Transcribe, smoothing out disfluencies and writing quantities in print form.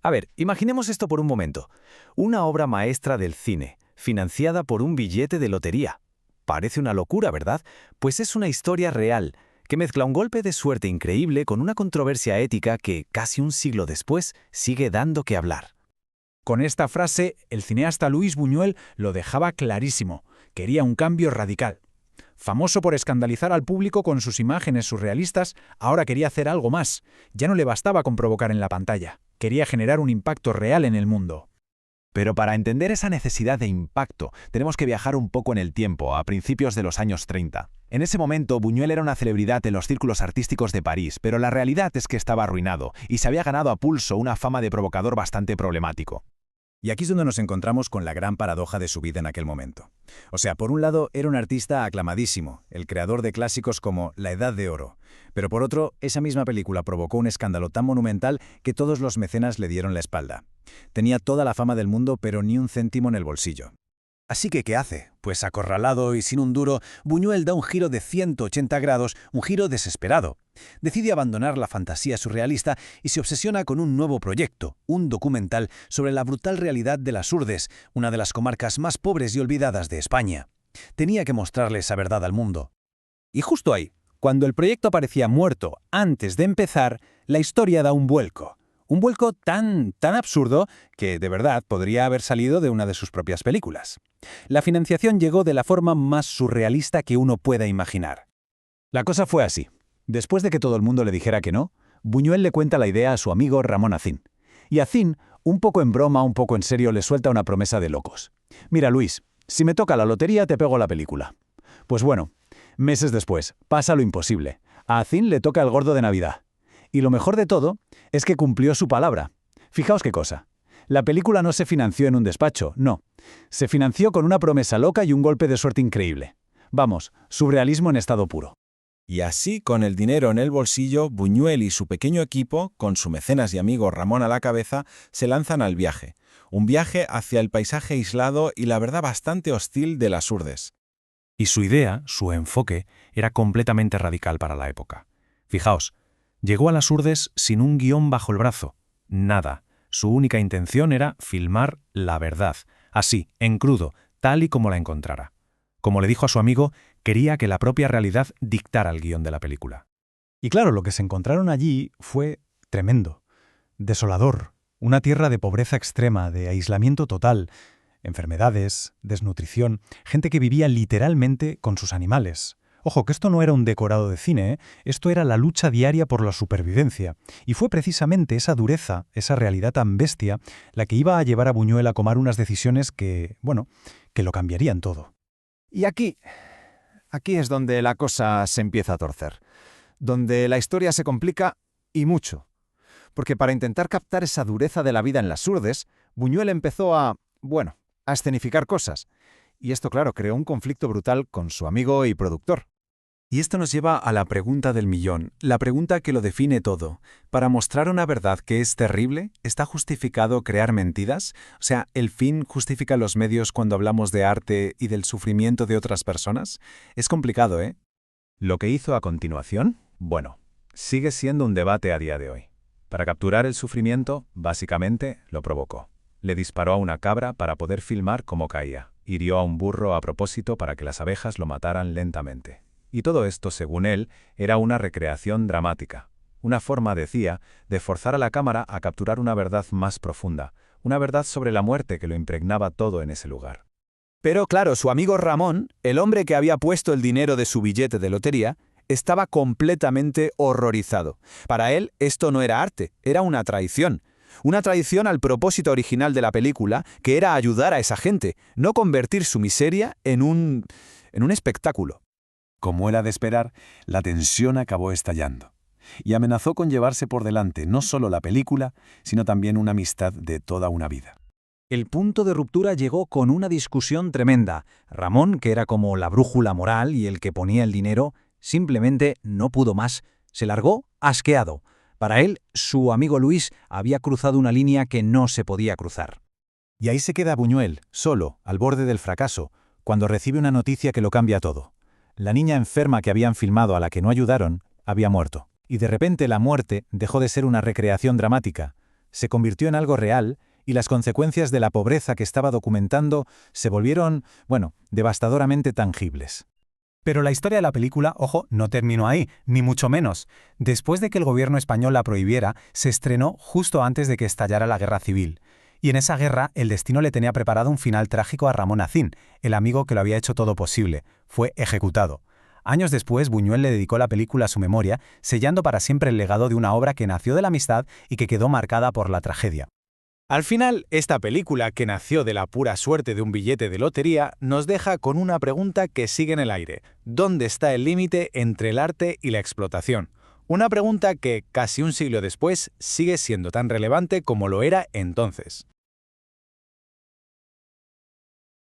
A ver, imaginemos esto por un momento. Una obra maestra del cine, financiada por un billete de lotería. Parece una locura, ¿verdad? Pues es una historia real, que mezcla un golpe de suerte increíble con una controversia ética que, casi un siglo después, sigue dando que hablar. Con esta frase, el cineasta Luis Buñuel lo dejaba clarísimo. Quería un cambio radical. Famoso por escandalizar al público con sus imágenes surrealistas, ahora quería hacer algo más. Ya no le bastaba con provocar en la pantalla. Quería generar un impacto real en el mundo. Pero para entender esa necesidad de impacto, tenemos que viajar un poco en el tiempo, a principios de los años 30. En ese momento, Buñuel era una celebridad en los círculos artísticos de París, pero la realidad es que estaba arruinado y se había ganado a pulso una fama de provocador bastante problemático. Y aquí es donde nos encontramos con la gran paradoja de su vida en aquel momento. O sea, por un lado, era un artista aclamadísimo, el creador de clásicos como La Edad de Oro. Pero por otro, esa misma película provocó un escándalo tan monumental que todos los mecenas le dieron la espalda. Tenía toda la fama del mundo, pero ni un céntimo en el bolsillo. Así que, ¿qué hace? Pues acorralado y sin un duro, Buñuel da un giro de 180 grados, un giro desesperado. Decide abandonar la fantasía surrealista y se obsesiona con un nuevo proyecto, un documental sobre la brutal realidad de las Urdes, una de las comarcas más pobres y olvidadas de España. Tenía que mostrarle esa verdad al mundo. Y justo ahí, cuando el proyecto parecía muerto antes de empezar, la historia da un vuelco. Un vuelco tan absurdo que, de verdad, podría haber salido de una de sus propias películas. La financiación llegó de la forma más surrealista que uno pueda imaginar. La cosa fue así. Después de que todo el mundo le dijera que no, Buñuel le cuenta la idea a su amigo Ramón Acín. Y Acín, un poco en broma, un poco en serio, le suelta una promesa de locos. «Mira, Luis, si me toca la lotería te pego la película». Pues bueno, meses después, pasa lo imposible. A Acín le toca el gordo de Navidad. Y lo mejor de todo es que cumplió su palabra. Fijaos qué cosa. La película no se financió en un despacho, no. Se financió con una promesa loca y un golpe de suerte increíble. Vamos, surrealismo en estado puro. Y así, con el dinero en el bolsillo, Buñuel y su pequeño equipo, con su mecenas y amigo Ramón a la cabeza, se lanzan al viaje. Un viaje hacia el paisaje aislado y la verdad bastante hostil de las Urdes. Y su idea, su enfoque, era completamente radical para la época. Fijaos, llegó a las Urdes sin un guión bajo el brazo. Nada. Su única intención era filmar la verdad, así, en crudo, tal y como la encontrara. Como le dijo a su amigo, quería que la propia realidad dictara el guión de la película. Y claro, lo que se encontraron allí fue tremendo, desolador, una tierra de pobreza extrema, de aislamiento total, enfermedades, desnutrición, gente que vivía literalmente con sus animales. Ojo, que esto no era un decorado de cine, ¿eh? Esto era la lucha diaria por la supervivencia. Y fue precisamente esa dureza, esa realidad tan bestia, la que iba a llevar a Buñuel a tomar unas decisiones que lo cambiarían todo. Y aquí es donde la cosa se empieza a torcer. Donde la historia se complica y mucho. Porque para intentar captar esa dureza de la vida en las Urdes, Buñuel empezó a escenificar cosas. Y esto, claro, creó un conflicto brutal con su amigo y productor. Y esto nos lleva a la pregunta del millón, la pregunta que lo define todo. ¿Para mostrar una verdad que es terrible, está justificado crear mentiras? O sea, ¿el fin justifica los medios cuando hablamos de arte y del sufrimiento de otras personas? Es complicado, ¿eh? Lo que hizo a continuación, sigue siendo un debate a día de hoy. Para capturar el sufrimiento, básicamente, lo provocó. Le disparó a una cabra para poder filmar cómo caía. Hirió a un burro a propósito para que las abejas lo mataran lentamente. Y todo esto, según él, era una recreación dramática. Una forma, decía, de forzar a la cámara a capturar una verdad más profunda, una verdad sobre la muerte que lo impregnaba todo en ese lugar. Pero claro, su amigo Ramón, el hombre que había puesto el dinero de su billete de lotería, estaba completamente horrorizado. Para él, esto no era arte, era una traición. Una traición al propósito original de la película, que era ayudar a esa gente, no convertir su miseria en un espectáculo. Como era de esperar, la tensión acabó estallando y amenazó con llevarse por delante no solo la película, sino también una amistad de toda una vida. El punto de ruptura llegó con una discusión tremenda. Ramón, que era como la brújula moral y el que ponía el dinero, simplemente no pudo más. Se largó asqueado. Para él, su amigo Luis había cruzado una línea que no se podía cruzar. Y ahí se queda Buñuel, solo, al borde del fracaso, cuando recibe una noticia que lo cambia todo. La niña enferma que habían filmado a la que no ayudaron, había muerto. Y de repente la muerte dejó de ser una recreación dramática. se convirtió en algo real y las consecuencias de la pobreza que estaba documentando se volvieron, devastadoramente tangibles. Pero la historia de la película, ojo, no terminó ahí, ni mucho menos. Después de que el gobierno español la prohibiera, se estrenó justo antes de que estallara la Guerra Civil. Y en esa guerra, el destino le tenía preparado un final trágico a Ramón Acín, el amigo que lo había hecho todo posible. Fue ejecutado. Años después, Buñuel le dedicó la película a su memoria, sellando para siempre el legado de una obra que nació de la amistad y que quedó marcada por la tragedia. Al final, esta película, que nació de la pura suerte de un billete de lotería, nos deja con una pregunta que sigue en el aire. ¿Dónde está el límite entre el arte y la explotación? Una pregunta que, casi un siglo después, sigue siendo tan relevante como lo era entonces.